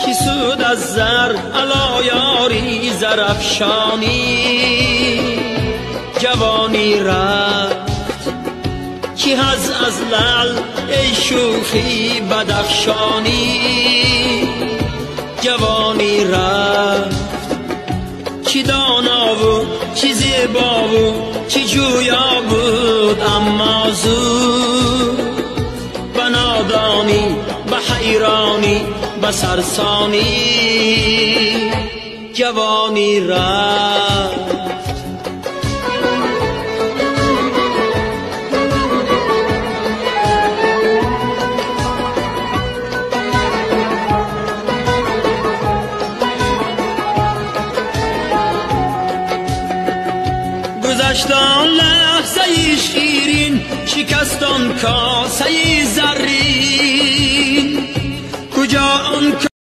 کی سود از زر علا یاری زرافشانی جوانی رفت کی هز از لعل ای شوخی بدخشانی جوانی رفت چی دانا بود چی زیبا بود چی جویا بود اما زود به نادانی به حیرانی به سرسانی جوانی رفت گذشتان لحظه شیرین شکستان کاسه زرین کجا آن